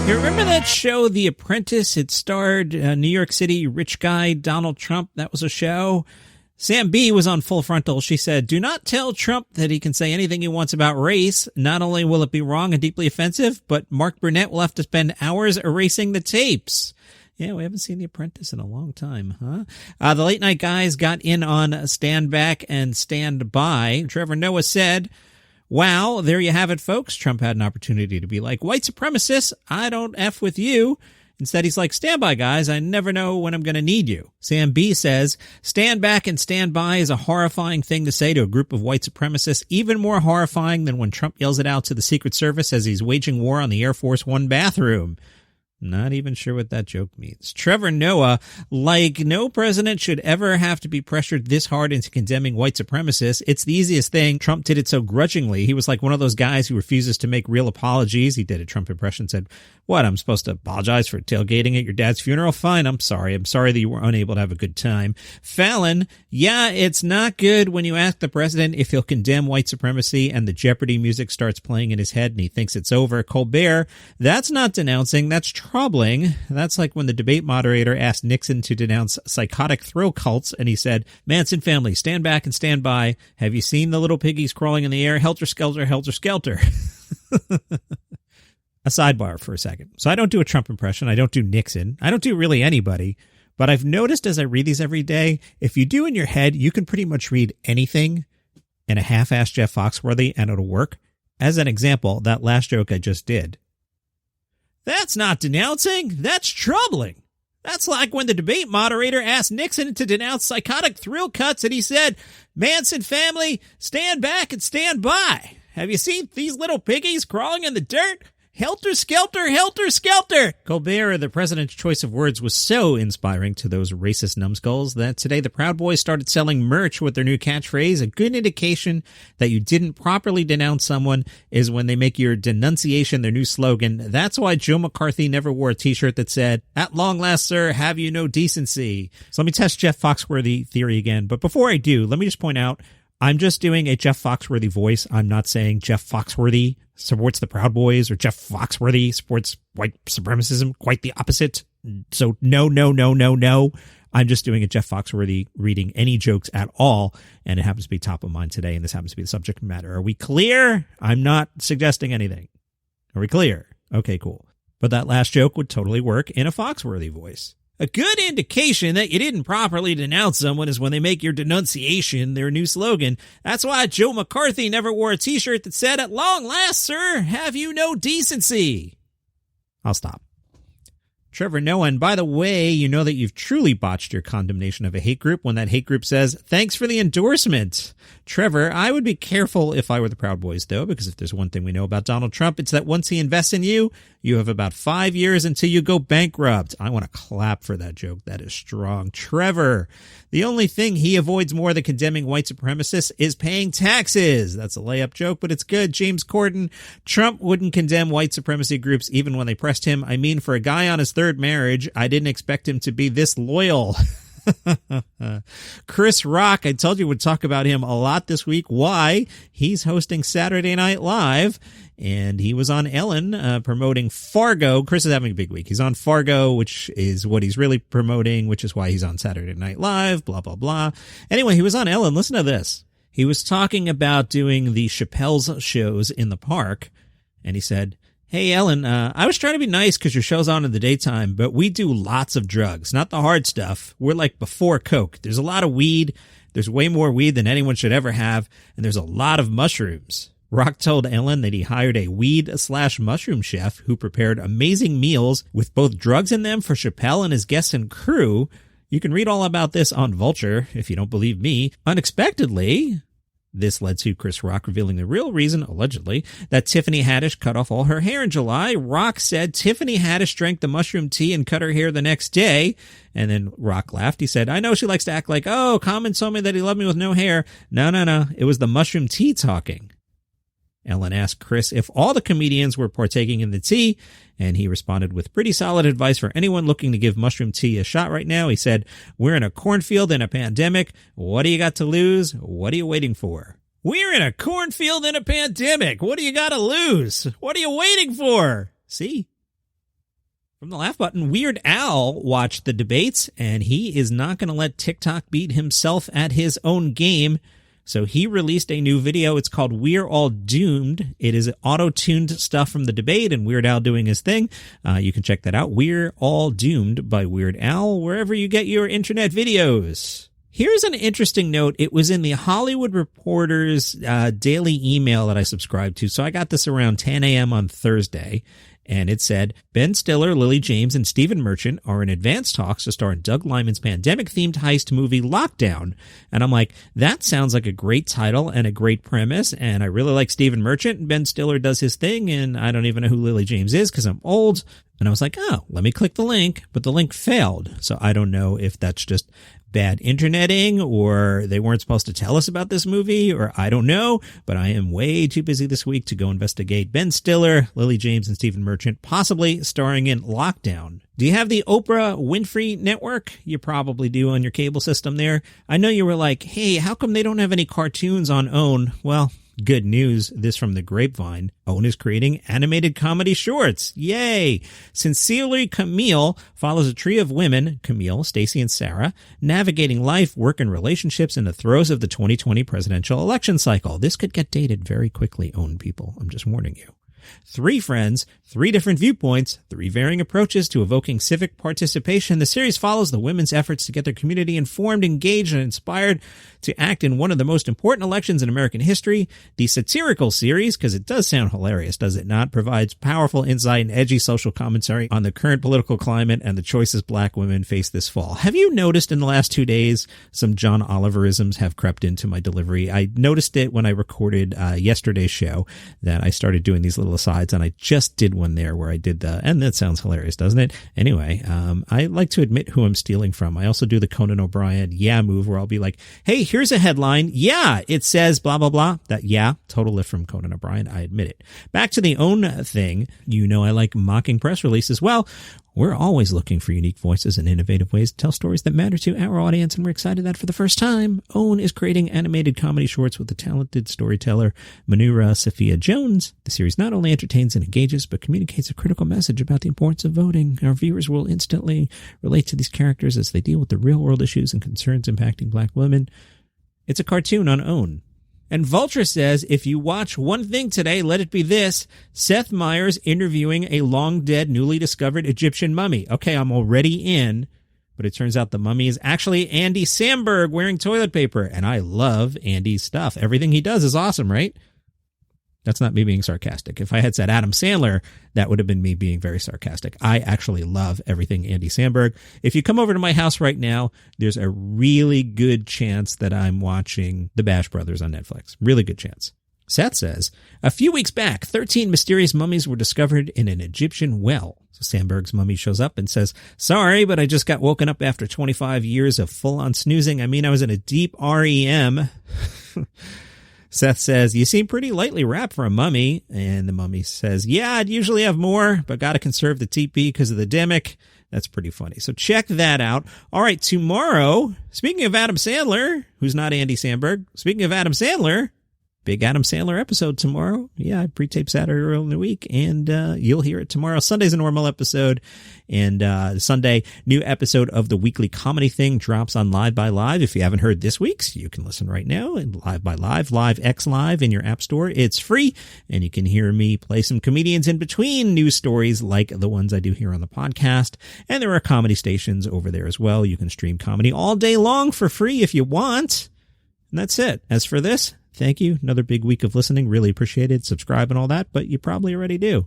You remember that show, The Apprentice? It starred New York City rich guy Donald Trump. That was a show. Sam B was on Full Frontal. She said, "Do not tell Trump that he can say anything he wants about race. Not only will it be wrong and deeply offensive, but Mark Burnett will have to spend hours erasing the tapes." Yeah, we haven't seen The Apprentice in a long time, huh? The late night guys got in on Stand Back and Stand By. Trevor Noah said, "Wow, there you have it, folks. Trump had an opportunity to be like, white supremacists, I don't F with you." Instead, he's like, "Stand by, guys. I never know when I'm going to need you." Sam B says, "Stand back and stand by is a horrifying thing to say to a group of white supremacists, even more horrifying than when Trump yells it out to the Secret Service as he's waging war on the Air Force One bathroom." Not even sure what that joke means. Trevor Noah, like, no president should ever have to be pressured this hard into condemning white supremacists. It's the easiest thing. Trump did it so grudgingly. He was like one of those guys who refuses to make real apologies. He did a Trump impression, said, "What, I'm supposed to apologize for tailgating at your dad's funeral? Fine, I'm sorry. I'm sorry that you were unable to have a good time." Fallon, "Yeah, it's not good when you ask the president if he'll condemn white supremacy and the Jeopardy music starts playing in his head and he thinks it's over." Colbert, "That's not denouncing, that's troubling. That's like when the debate moderator asked Nixon to denounce psychotic thrill cults and he said, 'Manson family, stand back and stand by. Have you seen the little piggies crawling in the air? Helter skelter, helter skelter.'" A sidebar for a second. So I don't do a Trump impression. I don't do Nixon. I don't do really anybody. But I've noticed as I read these every day, if you do in your head, you can pretty much read anything in a half-assed Jeff Foxworthy and it'll work. As an example, that last joke I just did. "That's not denouncing. That's troubling. That's like when the debate moderator asked Nixon to denounce psychotic thrill cuts and he said, 'Manson family, stand back and stand by. Have you seen these little piggies crawling in the dirt? Helter skelter, helter skelter.'" Colbert, the president's choice of words, was so inspiring to those racist numbskulls that today the Proud Boys started selling merch with their new catchphrase. A good indication that you didn't properly denounce someone is when they make your denunciation their new slogan. That's why Joe McCarthy never wore a t-shirt that said, "At long last, sir, have you no decency?" So let me test Jeff Foxworthy theory again. But before I do, let me just point out, I'm just doing a Jeff Foxworthy voice. I'm not saying Jeff Foxworthy supports the Proud Boys or Jeff Foxworthy supports white supremacism. Quite the opposite. So no. I'm just doing a Jeff Foxworthy reading any jokes at all, and it happens to be top of mind today, and this happens to be the subject matter. Are we clear? I'm not suggesting anything. Are we clear? Okay, cool. But that last joke would totally work in a Foxworthy voice. A good indication that you didn't properly denounce someone is when they make your denunciation their new slogan. That's why Joe McCarthy never wore a t-shirt that said, "At long last, sir, have you no decency?" I'll stop. Trevor Noah, and by the way, you know that you've truly botched your condemnation of a hate group when that hate group says, "Thanks for the endorsement." Trevor, I would be careful if I were the Proud Boys, though, because if there's one thing we know about Donald Trump, it's that once he invests in you, you have about 5 years until you go bankrupt. I want to clap for that joke. That is strong. Trevor, the only thing he avoids more than condemning white supremacists is paying taxes. That's a layup joke, but it's good. James Corden, Trump wouldn't condemn white supremacy groups even when they pressed him. I mean, for a guy on his third marriage, I didn't expect him to be this loyal. Chris Rock, I told you we'd talk about him a lot this week. Why? He's hosting Saturday Night Live, and he was on Ellen promoting Fargo. Chris is having a big week. He's on Fargo, which is what he's really promoting, which is why he's on Saturday Night Live, blah, blah, blah. Anyway, he was on Ellen. Listen to this. He was talking about doing the Chappelle's shows in the park, and he said, "Hey, Ellen, I was trying to be nice because your show's on in the daytime, but we do lots of drugs, not the hard stuff. We're like before Coke. There's a lot of weed. There's way more weed than anyone should ever have, and there's a lot of mushrooms." Rock told Ellen that he hired a weed/mushroom chef who prepared amazing meals with both drugs in them for Chappelle and his guests and crew. You can read all about this on Vulture if you don't believe me. Unexpectedly, this led to Chris Rock revealing the real reason, allegedly, that Tiffany Haddish cut off all her hair in July. Rock said Tiffany Haddish drank the mushroom tea and cut her hair the next day. And then Rock laughed. He said, "I know she likes to act like, oh, Common told me that he loved me with no hair. No. It was the mushroom tea talking." Ellen asked Chris if all the comedians were partaking in the tea, and he responded with pretty solid advice for anyone looking to give mushroom tea a shot right now. He said, "We're in a cornfield in a pandemic. What do you got to lose? What are you waiting for?" We're in a cornfield in a pandemic. What do you got to lose? What are you waiting for? See? From the laugh button, Weird Al watched the debates, and he is not going to let TikTok beat himself at his own game. So he released a new video. It's called We're All Doomed. It is auto-tuned stuff from the debate and Weird Al doing his thing. You can check that out. We're All Doomed by Weird Al, wherever you get your internet videos. Here's an interesting note. It was in the Hollywood Reporter's daily email that I subscribed to. So I got this around 10 a.m. on Thursday. And it said, Ben Stiller, Lily James, and Stephen Merchant are in advanced talks to star in Doug Liman's pandemic-themed heist movie Lockdown. And I'm like, that sounds like a great title and a great premise, and I really like Stephen Merchant, and Ben Stiller does his thing, and I don't even know who Lily James is because I'm old. And I was like, oh, let me click the link, but the link failed. So I don't know if that's just bad interneting or they weren't supposed to tell us about this movie, or I don't know, but I am way too busy this week to go investigate Ben Stiller, Lily James, and Stephen Merchant, possibly starring in Lockdown. Do you have the Oprah Winfrey Network? You probably do on your cable system there. I know you were like, hey, how come they don't have any cartoons on OWN? Well, good news, this from the grapevine. OWN is creating animated comedy shorts. Yay! Sincerely Camille follows a trio of women, Camille, Stacy, and Sarah, navigating life, work, and relationships in the throes of the 2020 presidential election cycle. This could get dated very quickly, OWN people. I'm just warning you. 3 friends, 3 different viewpoints, 3 varying approaches to evoking civic participation. The series follows the women's efforts to get their community informed, engaged, and inspired to act in one of the most important elections in American history. The satirical series, because it does sound hilarious, does it not, provides powerful insight and edgy social commentary on the current political climate and the choices black women face this fall. Have you noticed in the last 2 days some John Oliverisms have crept into my delivery? I noticed it when I recorded yesterday's show that I started doing these little asides, and I just did one there where I did and that sounds hilarious, doesn't it? Anyway, I like to admit who I'm stealing from. I also do the Conan O'Brien move where I'll be like, hey, here's a headline. Yeah, it says blah, blah, blah. That, total lift from Conan O'Brien. I admit it. Back to the OWN thing. You know I like mocking press releases. Well, we're always looking for unique voices and innovative ways to tell stories that matter to our audience, and we're excited that for the first time, OWN is creating animated comedy shorts with the talented storyteller Manura Sophia Jones. The series not only entertains and engages, but communicates a critical message about the importance of voting. Our viewers will instantly relate to these characters as they deal with the real-world issues and concerns impacting black women. It's a cartoon on OWN. And Vulture says, if you watch one thing today, let it be this: Seth Meyers interviewing a long-dead, newly discovered Egyptian mummy. Okay, I'm already in, but it turns out the mummy is actually Andy Samberg wearing toilet paper, and I love Andy's stuff. Everything he does is awesome, right? That's not me being sarcastic. If I had said Adam Sandler, that would have been me being very sarcastic. I actually love everything Andy Samberg. If you come over to my house right now, there's a really good chance that I'm watching The Bash Brothers on Netflix. Really good chance. Seth says, a few weeks back, 13 mysterious mummies were discovered in an Egyptian well. So Samberg's mummy shows up and says, sorry, but I just got woken up after 25 years of full-on snoozing. I mean, I was in a deep REM. Seth says, you seem pretty lightly wrapped for a mummy. And the mummy says, yeah, I'd usually have more, but got to conserve the TP because of the demic. That's pretty funny. So check that out. All right, tomorrow, speaking of Adam Sandler, who's not Andy Samberg, speaking of Adam Sandler, big Adam Sandler episode tomorrow. Yeah, I pre-taped Saturday early in the week, and you'll hear it tomorrow. Sunday's a normal episode, and Sunday, new episode of the weekly comedy thing drops on Live by Live. If you haven't heard this week's, you can listen right now. And Live by Live, Live X Live in your app store. It's free, and you can hear me play some comedians in between news stories like the ones I do here on the podcast. And there are comedy stations over there as well. You can stream comedy all day long for free if you want. And that's it. As for this, thank you. Another big week of listening. Really appreciate it. Subscribe and all that, but you probably already do.